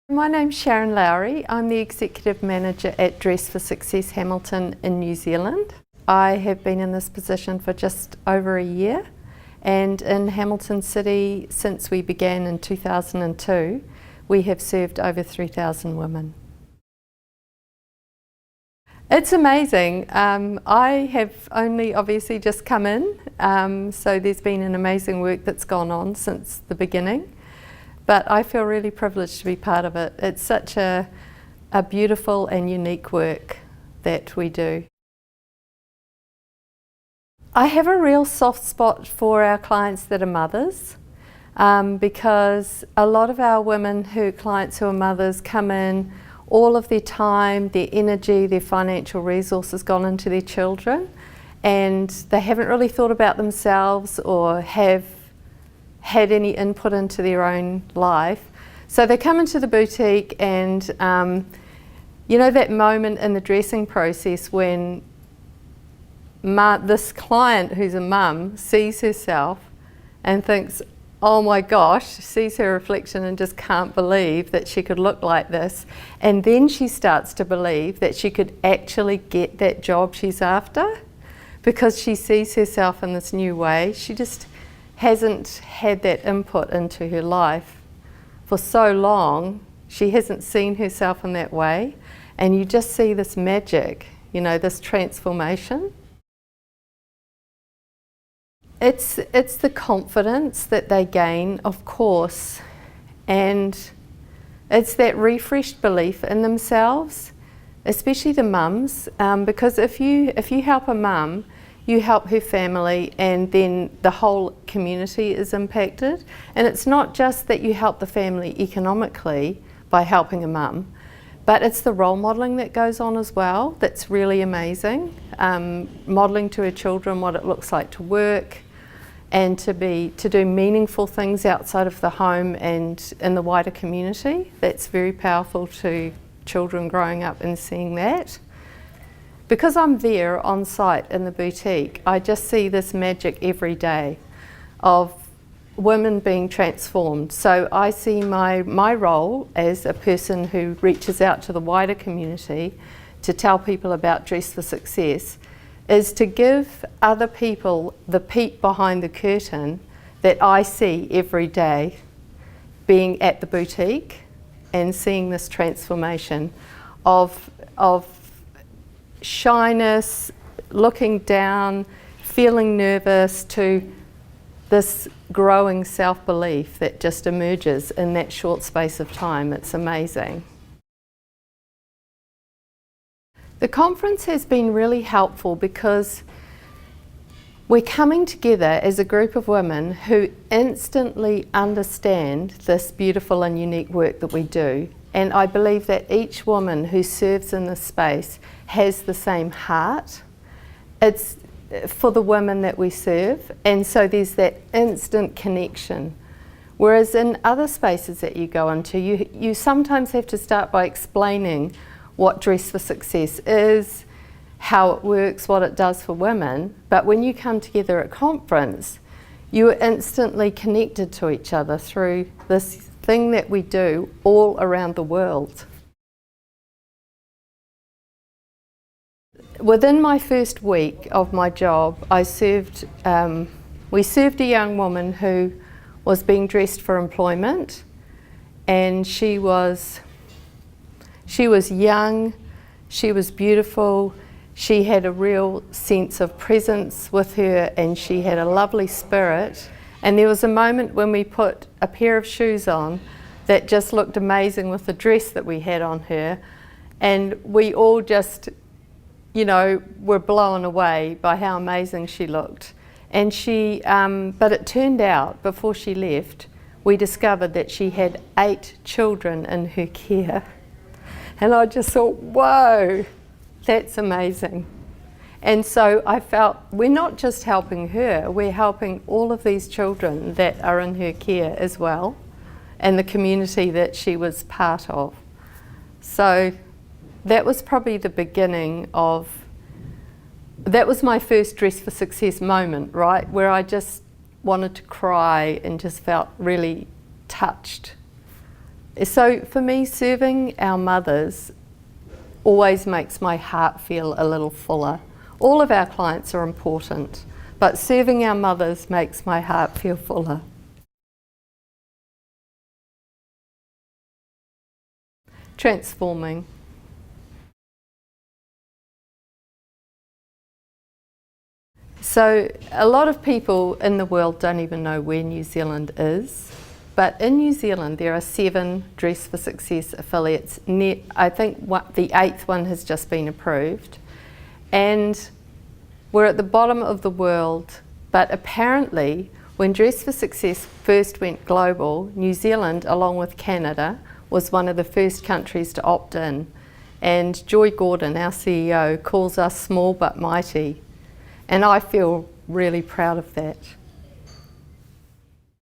My name's Sharon Lourie. I'm the Executive Manager at Dress for Success Hamilton in New Zealand. I have been in this position for just over a year, and in Hamilton City since we began in 2002 we have served over 3,000 women. It's amazing. I have only obviously just come in, so there's been an amazing work that's gone on since the beginning. But I feel really privileged to be part of it. It's such a beautiful and unique work that we do. I have a real soft spot for our clients that are mothers, because a lot of our clients who are mothers come in, all of their time, their energy, their financial resources gone into their children, and they haven't really thought about themselves or have had any input into their own life. So they come into the boutique and you know that moment in the dressing process when this client who's a mum sees herself and thinks, oh my gosh, sees her reflection and just can't believe that she could look like this, and then she starts to believe that she could actually get that job she's after because she sees herself in this new way. She just hasn't had that input into her life for so long. She hasn't seen herself in that way, and you just see this magic, you know, this transformation. It's the confidence that they gain, of course, and it's that refreshed belief in themselves, especially the mums, because if you help a mum, you help her family, and then the whole community is impacted. And it's not just that you help the family economically by helping a mum, but it's the role modelling that goes on as well that's really amazing. Modelling to her children what it looks like to work and to do meaningful things outside of the home and in the wider community. That's very powerful to children growing up and seeing that. Because I'm there on site in the boutique, I just see this magic every day of women being transformed. So I see my role as a person who reaches out to the wider community to tell people about Dress for Success is to give other people the peek behind the curtain that I see every day being at the boutique and seeing this transformation of shyness, looking down, feeling nervous, to this growing self-belief that just emerges in that short space of time. It's amazing. The conference has been really helpful because we're coming together as a group of women who instantly understand this beautiful and unique work that we do. And I believe that each woman who serves in this space has the same heart. It's for the women that we serve, and so there's that instant connection. Whereas in other spaces that you go into, you sometimes have to start by explaining what Dress for Success is, how it works, what it does for women. But when you come together at conference, you are instantly connected to each other through this thing that we do all around the world. Within my first week of my job, we served a young woman who was being dressed for employment, and she was young, she was beautiful, she had a real sense of presence with her, and she had a lovely spirit. And there was a moment when we put a pair of shoes on that just looked amazing with the dress that we had on her, and we all just, you know, were blown away by how amazing she looked. And but it turned out, before she left, we discovered that she had 8 children in her care. And I just thought, whoa, that's amazing. And so I felt we're not just helping her, we're helping all of these children that are in her care as well, and the community that she was part of. So that was probably the beginning of, that was my first Dress for Success moment, right? Where I just wanted to cry and just felt really touched So for me, serving our mothers always makes my heart feel a little fuller. All of our clients are important, but serving our mothers makes my heart feel fuller. Transforming. So a lot of people in the world don't even know where New Zealand is, but in New Zealand there are 7 Dress for Success affiliates. I think the 8th one has just been approved, and we're at the bottom of the world. But apparently when Dress for Success first went global, New Zealand, along with Canada, was one of the first countries to opt in, and Joy Gordon, our CEO, calls us small but mighty. And I feel really proud of that.